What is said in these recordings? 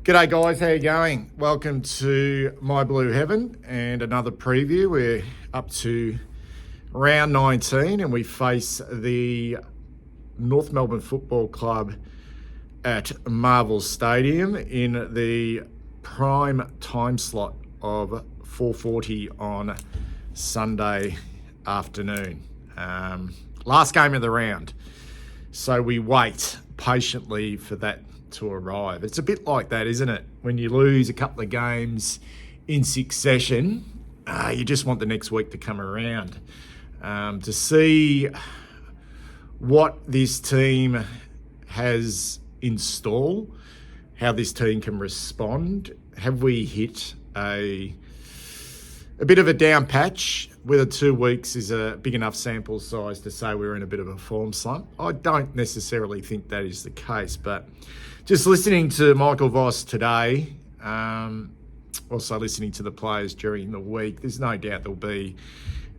G'day guys, how you going? Welcome to My Blue Heaven and another preview. We're up to round 19 and we face the North Melbourne Football Club at Marvel Stadium in the prime time slot of 4:40 on Sunday afternoon. Last game of the round. So we wait patiently for that to arrive. It's a bit like that, isn't it? When you lose a couple of games in succession, you just want the next week to come around to see what this team has in stall, how this team can respond. Have we hit a bit of a down patch? Whether 2 weeks is a big enough sample size to say we're in a bit of a form slump. I don't necessarily think that is the case, but just listening to Michael Voss today, also listening to the players during the week, there's no doubt there'll be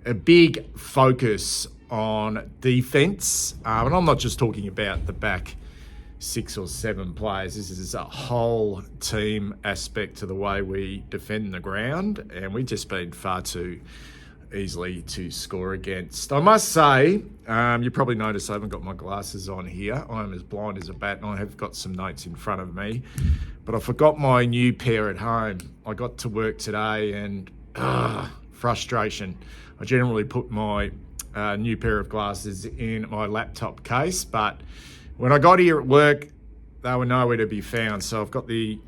a big focus on defence. And I'm not just talking about the back 6 or 7 players. This is a whole team aspect to the way we defend the ground, and we've just been far too easily to score against. I must say, you probably noticed I haven't got my glasses on here. I'm as blind as a bat and I have got some notes in front of me, but I forgot my new pair at home. I got to work today and frustration. I generally put my new pair of glasses in my laptop case, but when I got here at work, they were nowhere to be found. So I've got the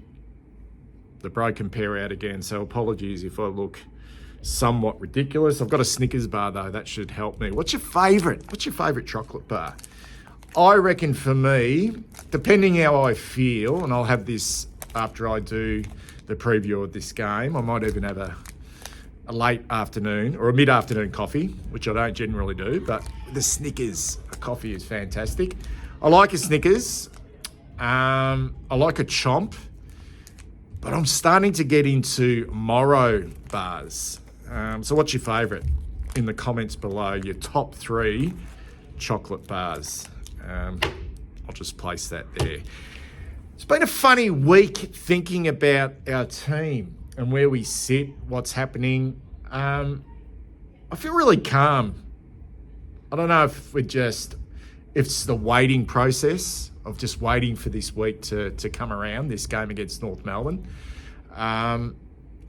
broken pair out again. So apologies if I look somewhat ridiculous. I've got a Snickers bar though, that should help me. What's your favourite chocolate bar? I reckon for me, depending how I feel, and I'll have this after I do the preview of this game, I might even have a late afternoon or a mid-afternoon coffee, which I don't generally do, but the Snickers coffee is fantastic. I like a Snickers. I like a Chomp, but I'm starting to get into Morrow bars. So what's your favourite? In the comments below, your top 3 chocolate bars. I'll just place that there. It's been a funny week thinking about our team and where we sit, what's happening. I feel really calm. I don't know if it's the waiting process of just waiting for this week to come around, this game against North Melbourne.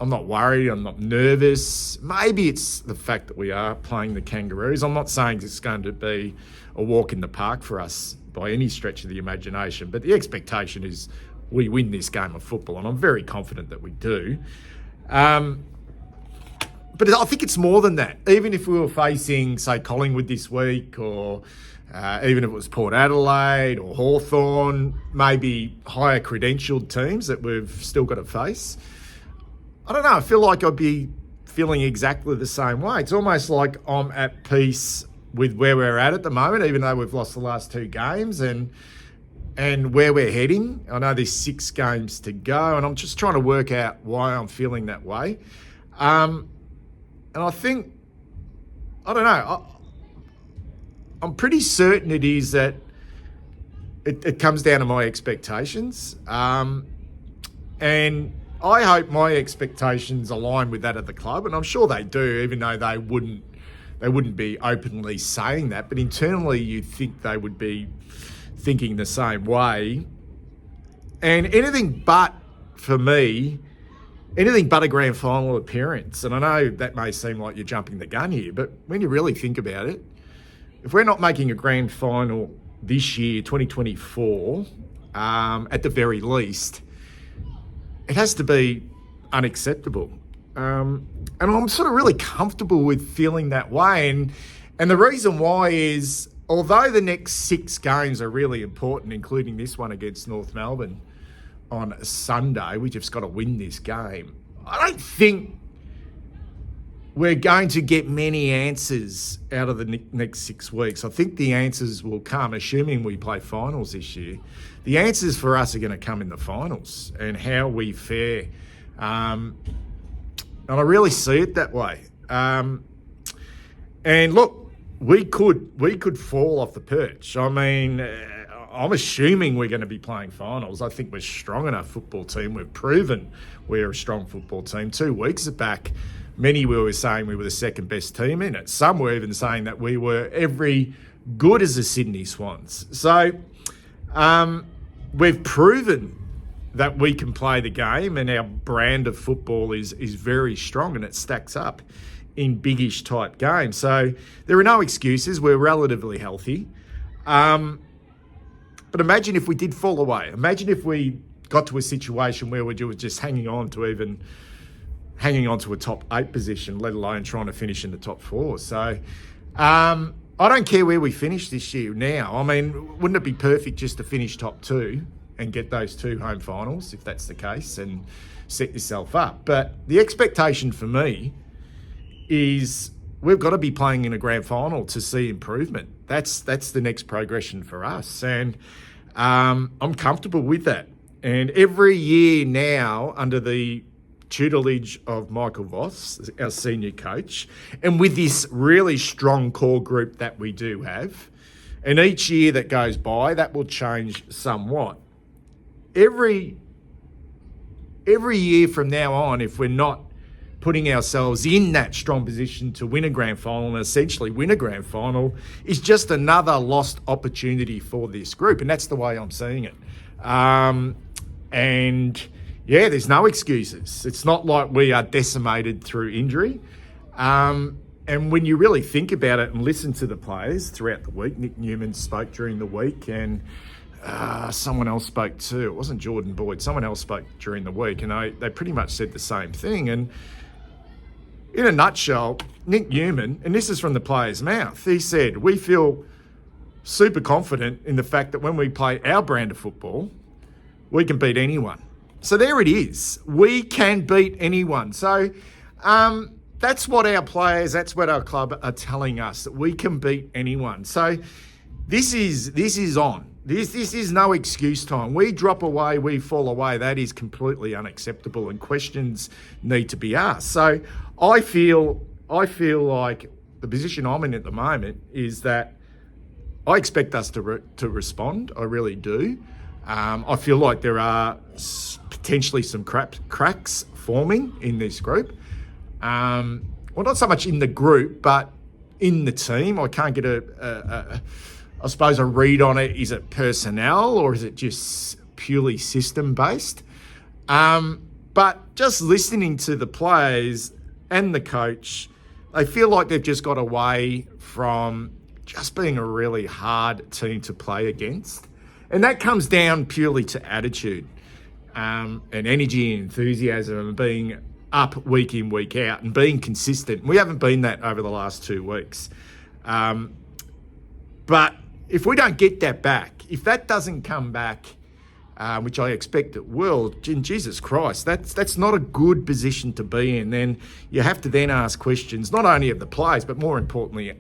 I'm not worried, I'm not nervous. Maybe it's the fact that we are playing the Kangaroos. I'm not saying it's going to be a walk in the park for us by any stretch of the imagination, but the expectation is we win this game of football, and I'm very confident that we do. But I think it's more than that. Even if we were facing, say, Collingwood this week, or even if it was Port Adelaide or Hawthorn, maybe higher credentialed teams that we've still got to face, I don't know, I feel like I'd be feeling exactly the same way. It's almost like I'm at peace with where we're at the moment, even though we've lost the last 2 games and where we're heading. I know there's 6 games to go, and I'm just trying to work out why I'm feeling that way. And I think, I don't know, I'm pretty certain it is that it comes down to my expectations. And I hope my expectations align with that of the club, and I'm sure they do, even though they wouldn't be openly saying that. But internally, you'd think they would be thinking the same way. And anything but, for me, anything but a grand final appearance. And I know that may seem like you're jumping the gun here, but when you really think about it, if we're not making a grand final this year, 2024, at the very least, it has to be unacceptable. And I'm sort of really comfortable with feeling that way. And the reason why is, although the next 6 games are really important, including this one against North Melbourne on Sunday, we just got to win this game. I don't think we're going to get many answers out of the next 6 weeks. I think the answers will come, assuming we play finals this year. The answers for us are going to come in the finals and how we fare. And I really see it that way. And look, we could fall off the perch. I mean, I'm assuming we're going to be playing finals. I think we're a strong enough football team. We've proven we're a strong football team. 2 weeks back, many were saying we were the second best team in it. Some were even saying that we were every good as the Sydney Swans. So we've proven that we can play the game, and our brand of football is very strong, and it stacks up in biggish type games. So there are no excuses. We're relatively healthy. But imagine if we did fall away. Imagine if we got to a situation where we were just hanging on to a top 8 position, let alone trying to finish in the top 4. So I don't care where we finish this year now. I mean, wouldn't it be perfect just to finish top 2 and get those 2 home finals, if that's the case, and set yourself up? But the expectation for me is we've got to be playing in a grand final to see improvement. That's the next progression for us. And I'm comfortable with that. And every year now, under the tutelage of Michael Voss, our senior coach, and with this really strong core group that we do have, and each year that goes by, that will change somewhat. Every year from now on, if we're not putting ourselves in that strong position to win a grand final and essentially win a grand final, is just another lost opportunity for this group. And that's the way I'm seeing it. And yeah, there's no excuses. It's not like we are decimated through injury. And when you really think about it and listen to the players throughout the week, Nick Newman spoke during the week, and someone else spoke too. It wasn't Jordan Boyd. Someone else spoke during the week, and they pretty much said the same thing. And in a nutshell, Nick Newman, and this is from the player's mouth, he said, we feel super confident in the fact that when we play our brand of football, we can beat anyone. So there it is. We can beat anyone. So that's what our players, that's what our club are telling us, that we can beat anyone. So this is on. This is no excuse time. We drop away, we fall away. That is completely unacceptable, and questions need to be asked. So I feel like the position I'm in at the moment is that I expect us to respond. I really do. I feel like there are potentially some cracks forming in this group. Well, not so much in the group, but in the team. I can't get I suppose a read on it. Is it personnel or is it just purely system based? But just listening to the players and the coach, they feel like they've just got away from just being a really hard team to play against. And that comes down purely to attitude and energy and enthusiasm and being up week in, week out and being consistent. We haven't been that over the last 2 weeks. But if we don't get that back, if that doesn't come back, which I expect it will, Jesus Christ, that's not a good position to be in. Then you have to then ask questions, not only of the players, but more importantly,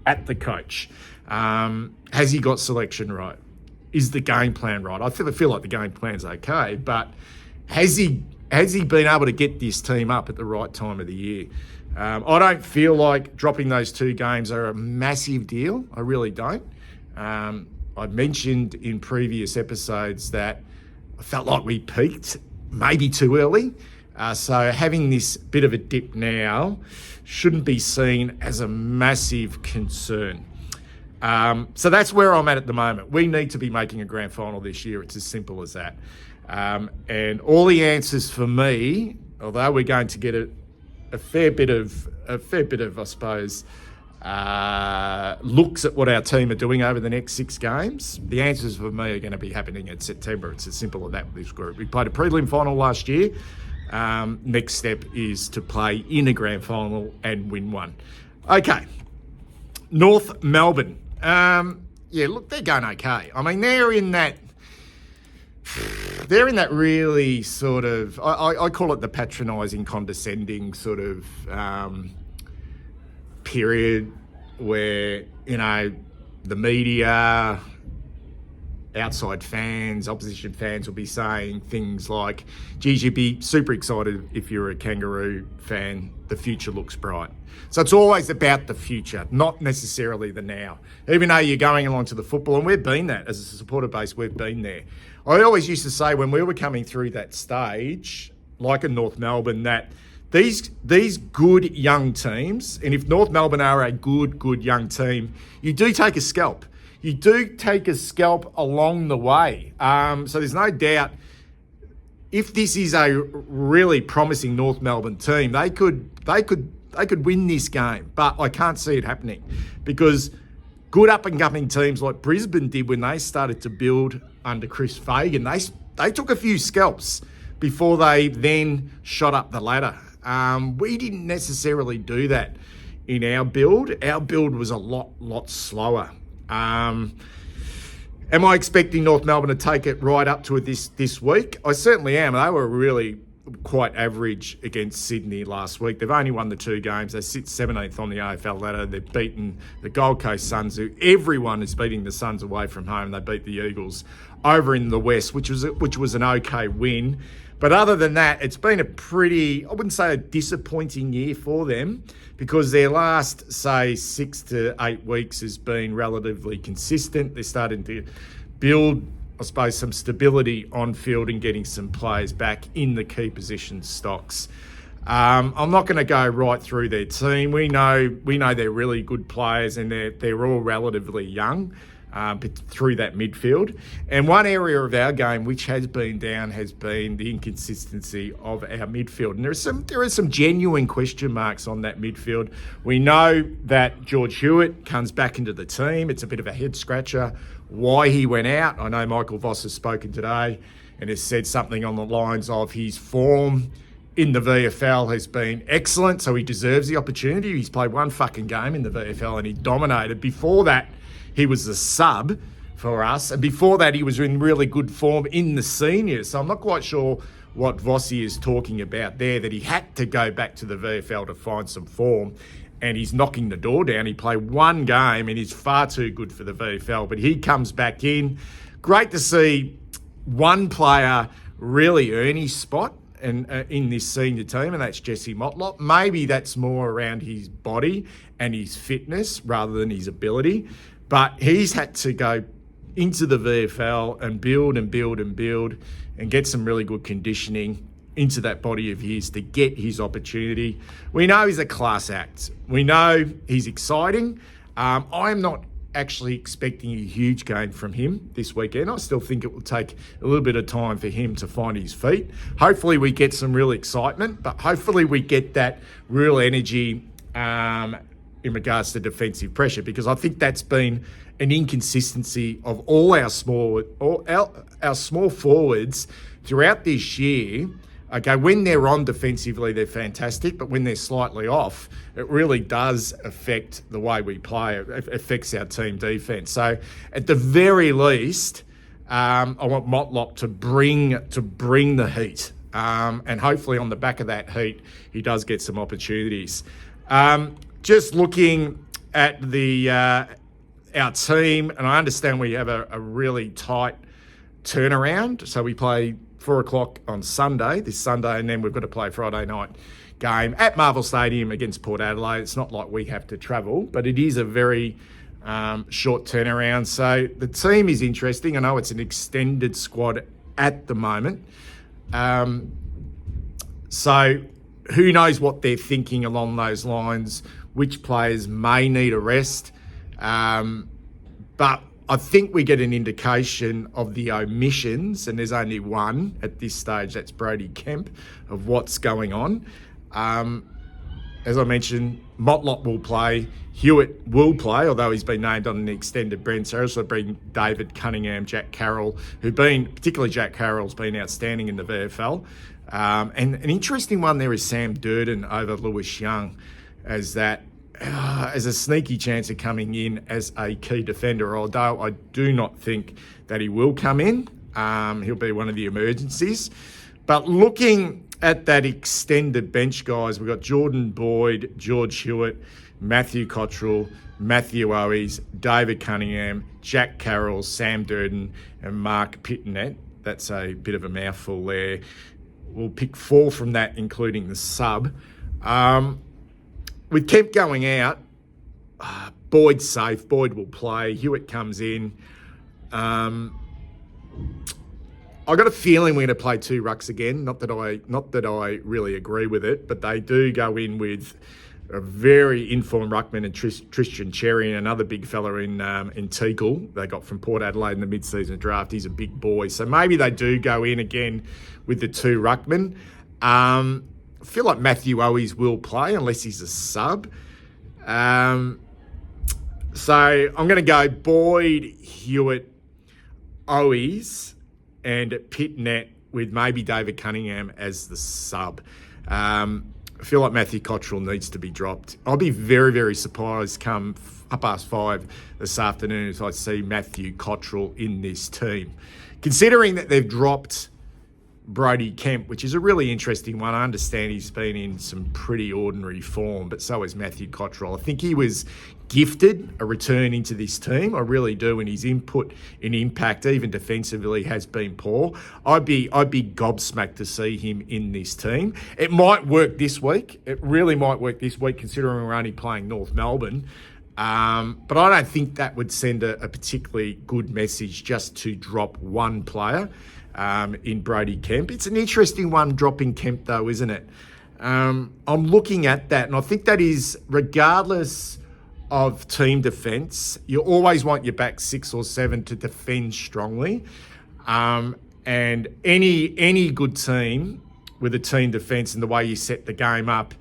at the coach. Has he got selection right? Is the game plan right? I feel like the game plan's okay, but has he been able to get this team up at the right time of the year? I don't feel like dropping those 2 games are a massive deal. I really don't. I've mentioned in previous episodes that I felt like we peaked maybe too early. So having this bit of a dip now shouldn't be seen as a massive concern. So that's where I'm at the moment. We need to be making a grand final this year. It's as simple as that. And all the answers for me, although we're going to get a fair bit of, I suppose, looks at what our team are doing over the next 6 games, the answers for me are going to be happening in September. It's as simple as that with this group. We played a prelim final last year. Next step is to play in a grand final and win one. Okay, North Melbourne. Yeah, look, they're going okay. I mean, they're in that really sort of, I call it the patronising, condescending sort of period where, the media outside fans, opposition fans will be saying things like, geez, you'd be super excited if you're a Kangaroo fan. The future looks bright. So it's always about the future, not necessarily the now. Even though you're going along to the football, and we've been that as a supporter base, we've been there. I always used to say when we were coming through that stage, like in North Melbourne, that these good young teams, and if North Melbourne are a good young team, you do take a scalp. You do take a scalp along the way. So there's no doubt if this is a really promising North Melbourne team, they could win this game. But I can't see it happening because good up and coming teams like Brisbane did when they started to build under Chris Fagan, they took a few scalps before they then shot up the ladder. We didn't necessarily do that in our build. Our build was a lot slower. Am I expecting North Melbourne to take it right up to it this week? I certainly am. They were really quite average against Sydney last week. They've only won the 2 games. They sit 17th on the AFL ladder. They've beaten the Gold Coast Suns, who everyone is beating the Suns away from home. They beat the Eagles over in the West, which was an okay win. But other than that, it's been a pretty, I wouldn't say a disappointing year for them because their last, say, 6 to 8 weeks has been relatively consistent. They're starting to build, I suppose, some stability on field and getting some players back in the key position stocks. I'm not going to go right through their team. We know they're really good players and they're all relatively young. Through that midfield. And one area of our game which has been down has been the inconsistency of our midfield. And there are some genuine question marks on that midfield. We know that George Hewitt comes back into the team. It's a bit of a head scratcher why he went out. I know Michael Voss has spoken today and has said something on the lines of his form in the VFL has been excellent, so he deserves the opportunity. He's played one fucking game in the VFL and he dominated. Before that, he was a sub for us. And before that, he was in really good form in the seniors. So I'm not quite sure what Vossi is talking about there, that he had to go back to the VFL to find some form. And he's knocking the door down. He played one game and he's far too good for the VFL. But he comes back in. Great to see one player really earn his spot in this senior team, and that's Jesse Motlop. Maybe that's more around his body and his fitness rather than his ability. But he's had to go into the VFL and build and get some really good conditioning into that body of his to get his opportunity. We know he's a class act. We know he's exciting. I'm not actually expecting a huge game from him this weekend. I still think it will take a little bit of time for him to find his feet. Hopefully we get some real excitement, but hopefully we get that real energy in regards to defensive pressure, because I think that's been an inconsistency of all our small forwards throughout this year. Okay, when they're on defensively, they're fantastic, but when they're slightly off, it really does affect the way we play. It affects our team defence. So at the very least, I want Motlop to bring the heat, and hopefully on the back of that heat, he does get some opportunities. Just looking at our team, and I understand we have a really tight turnaround. So we play 4 o'clock on this Sunday, and then we've got to play a Friday night game at Marvel Stadium against Port Adelaide. It's not like we have to travel, but it is a very short turnaround. So the team is interesting. I know it's an extended squad at the moment. So who knows what they're thinking along those lines, which players may need a rest. But I think we get an indication of the omissions, and there's only one at this stage, that's Brody Kemp, of what's going on. As I mentioned, Motlop will play, Hewitt will play, although he's been named on an extended bench. So also bring David Cunningham, Jack Carroll, particularly Jack Carroll's been outstanding in the VFL. And an interesting one there is Sam Durden over Lewis Young, as a sneaky chance of coming in as a key defender, although I do not think that he will come in. He'll be one of the emergencies. But looking at that extended bench, guys, we've got Jordan Boyd, George Hewitt, Matthew Cottrell, Matthew Owies, David Cunningham, Jack Carroll, Sam Durden, and Mark Pittonet. That's a bit of a mouthful there. We'll pick 4 from that, including the sub. With Kemp going out, Boyd's safe. Boyd will play. Hewitt comes in. I got a feeling we're going to play 2 rucks again. Not that I really agree with it, but they do go in with a very informed ruckman and Tristan Cherry and another big fella in Teakle they got from Port Adelaide in the mid-season draft. He's a big boy. So maybe they do go in again with the 2 ruckmen. I feel like Matthew Owies will play unless he's a sub. So I'm going to go Boyd, Hewitt, Owies and Pittonet with maybe David Cunningham as the sub. I feel like Matthew Cottrell needs to be dropped. I'll be very, very surprised come 5:30 this afternoon if I see Matthew Cottrell in this team. Considering that they've dropped Brody Kemp, which is a really interesting one. I understand he's been in some pretty ordinary form, but so has Matthew Cottrell. I think he was gifted a return into this team. I really do, and his input and impact, even defensively, has been poor. I'd be gobsmacked to see him in this team. It might work this week. It really might work this week, considering we're only playing North Melbourne. But I don't think that would send a particularly good message just to drop one player in Brody Kemp. It's an interesting one dropping Kemp though, isn't it? I'm looking at that, and I think that is regardless of team defence, you always want your back 6 or 7 to defend strongly. And any good team with a team defence and the way you set the game up,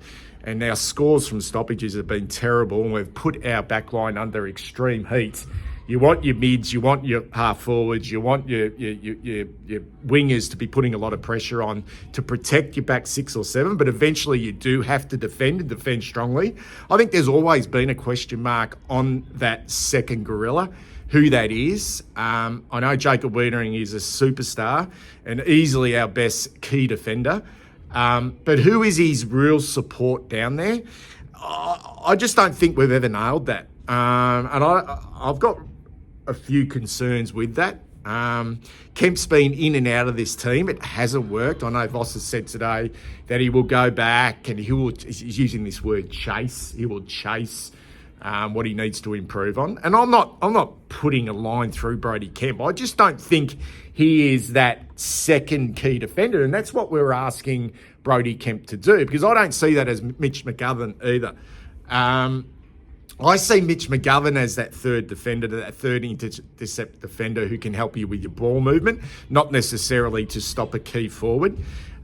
and our scores from stoppages have been terrible, and we've put our backline under extreme heat. You want your mids, you want your half forwards, you want your wingers to be putting a lot of pressure on to protect your back 6 or 7, but eventually you do have to defend and defend strongly. I think there's always been a question mark on that second gorilla, who that is. I know Jacob Wiedering is a superstar and easily our best key defender, but who is his real support down there? I just don't think we've ever nailed that. And I've got a few concerns with that. Kemp's been in and out of this team. It hasn't worked. I know Voss has said today that he will go back and he's using this word chase. He will chase what he needs to improve on. And I'm not putting a line through Brody Kemp. I just don't think he is that second key defender. And that's what we're asking Brody Kemp to do, because I don't see that as Mitch McGovern either. I see Mitch McGovern as that third defender, that third intercept defender who can help you with your ball movement, not necessarily to stop a key forward.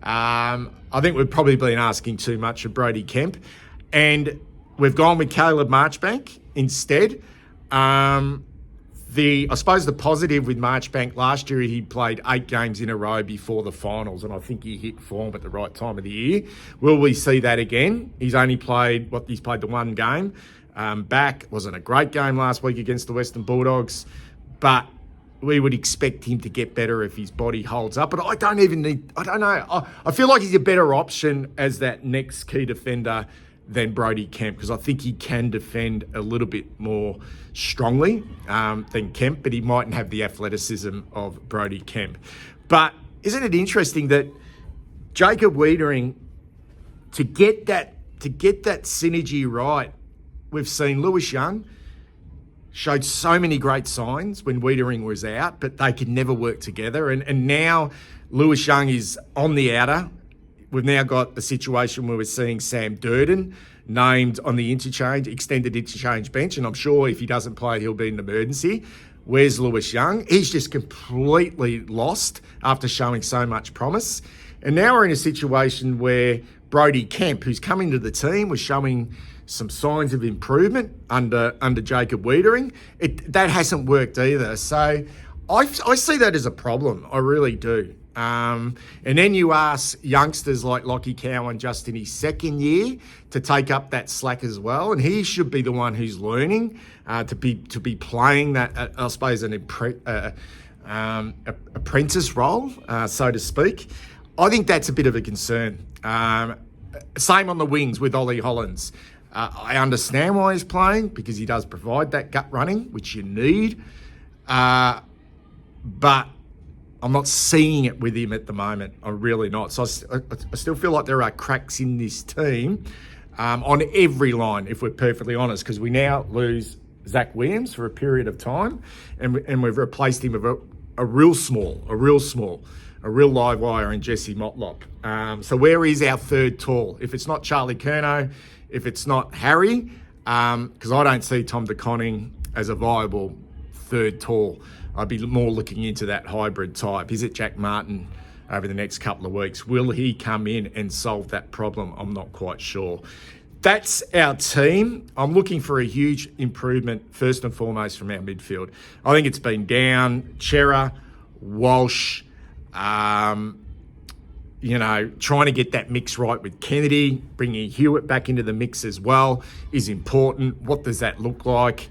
I think we've probably been asking too much of Brody Kemp, and we've gone with Caleb Marchbank instead. I suppose the positive with Marchbank last year, he played 8 games in a row before the finals, and I think he hit form at the right time of the year. Will we see that again? He's played the one game. Back wasn't a great game last week against the Western Bulldogs, but we would expect him to get better if his body holds up. But I don't know. I feel like he's a better option as that next key defender than Brody Kemp, because I think he can defend a little bit more strongly than Kemp, but he mightn't have the athleticism of Brody Kemp. But isn't it interesting that Jacob Wiedering, to get that synergy right, we've seen Lewis Young showed so many great signs when Wiedering was out, but they could never work together. And now Lewis Young is on the outer. We've now got a situation where we're seeing Sam Durden named on the extended interchange bench, and I'm sure if he doesn't play, he'll be an emergency. Where's Lewis Young? He's just completely lost after showing so much promise. And now we're in a situation where Brody Kemp, who's come into the team, was showing some signs of improvement under Jacob Wiedering. That hasn't worked either. So I see that as a problem. I really do. And then you ask youngsters like Lockie Cowan just in his second year to take up that slack as well, and he should be the one who's learning to be playing that, I suppose, an apprentice role, so to speak. I think that's a bit of a concern. Same on the wings with Ollie Hollands. I understand why he's playing, because he does provide that gut running, which you need. But I'm not seeing it with him at the moment. I'm really not. So I still feel like there are cracks in this team on every line, if we're perfectly honest, because we now lose Zach Williams for a period of time, and we've replaced him with a real live wire in Jesse Motlop. So where is our third tall? If it's not Charlie Curnow, if it's not Harry, because I don't see Tom De Koning as a viable third tall. I'd be more looking into that hybrid type. Is it Jack Martin over the next couple of weeks? Will he come in and solve that problem? I'm not quite sure. That's our team. I'm looking for a huge improvement, first and foremost, from our midfield. I think it's been down. Chera, Walsh, trying to get that mix right with Kennedy, bringing Hewitt back into the mix as well is important. What does that look like?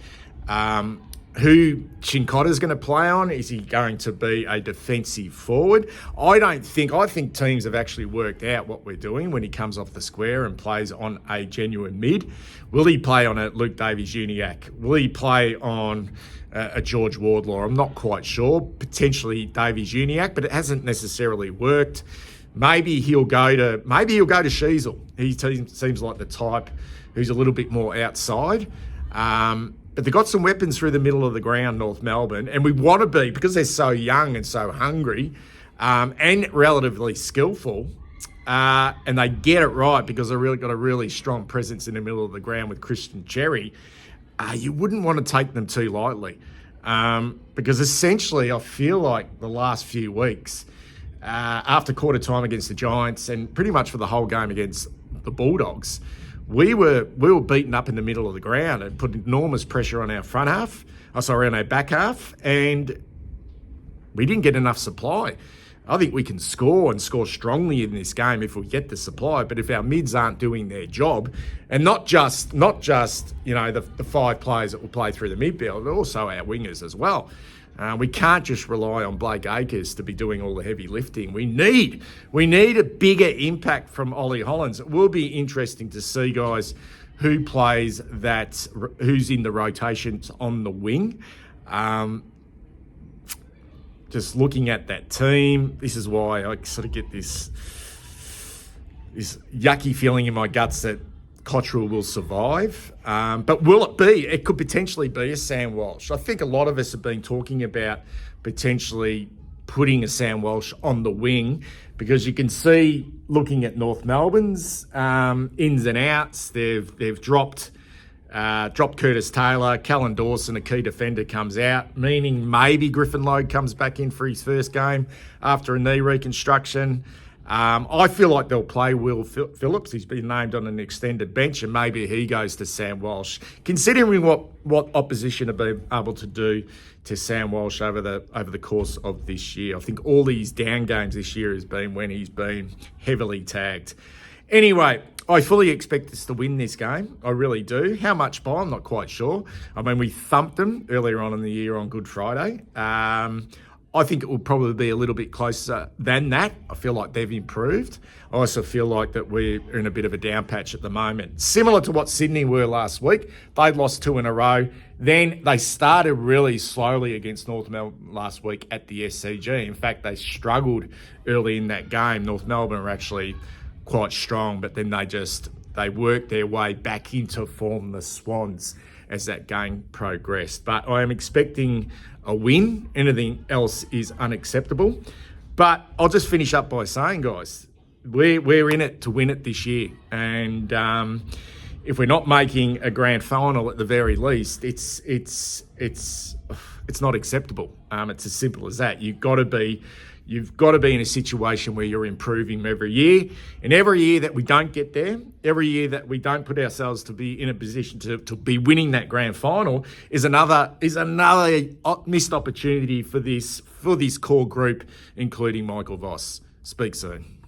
Who Chincotta's going to play on? Is he going to be a defensive forward? I think teams have actually worked out what we're doing when he comes off the square and plays on a genuine mid. Will he play on a Luke Davies-Uniacke? Will he play on a George Wardlaw? I'm not quite sure. Potentially Davies-Uniacke, but it hasn't necessarily worked. Maybe he'll go to Sheasel. He seems like the type who's a little bit more outside. But they've got some weapons through the middle of the ground, North Melbourne, and we want to be, because they're so young and so hungry and relatively skillful, and they get it right because they've really got a really strong presence in the middle of the ground with Christian Cherry. You wouldn't want to take them too lightly because essentially I feel like the last few weeks, after quarter time against the Giants and pretty much for the whole game against the Bulldogs, we were beaten up in the middle of the ground and put enormous pressure on our on our back half, and we didn't get enough supply. I think we can score and score strongly in this game if we get the supply, but if our mids aren't doing their job, and not just the five players that will play through the midfield, but also our wingers as well. We can't just rely on Blake Acres to be doing all the heavy lifting. We need a bigger impact from Ollie Hollands. It will be interesting to see, guys, who's in the rotations on the wing. Just looking at that team, this is why I sort of get this yucky feeling in my guts that Cottrell will survive. But will it be? It could potentially be a Sam Walsh. I think a lot of us have been talking about potentially putting a Sam Walsh on the wing, because you can see, looking at North Melbourne's ins and outs, they've dropped Curtis Taylor. Callan Dawson, a key defender, comes out, meaning maybe Griffin Logue comes back in for his first game after a knee reconstruction. I feel like they'll play Will Phillips. He's been named on an extended bench, and maybe he goes to Sam Walsh. Considering what opposition have been able to do to Sam Walsh over the course of this year, I think all these down games this year has been when he's been heavily tagged. Anyway, I fully expect us to win this game. I really do. How much by? I'm not quite sure. I mean, we thumped them earlier on in the year on Good Friday. I think it will probably be a little bit closer than that. I feel like they've improved. I also feel like that we're in a bit of a down patch at the moment. Similar to what Sydney were last week. They'd lost 2 in a row. Then they started really slowly against North Melbourne last week at the SCG. In fact, they struggled early in that game. North Melbourne were actually quite strong, but then they worked their way back into form, the Swans, as that game progressed. But I am expecting a win. Anything else is unacceptable. But I'll just finish up by saying, guys, we're in it to win it this year. And if we're not making a grand final at the very least, it's not acceptable. It's as simple as that. You've got to be in a situation where you're improving every year. And every year that we don't get there, every year that we don't put ourselves to be in a position to be winning that grand final is another missed opportunity for this core group, including Michael Voss. Speak soon.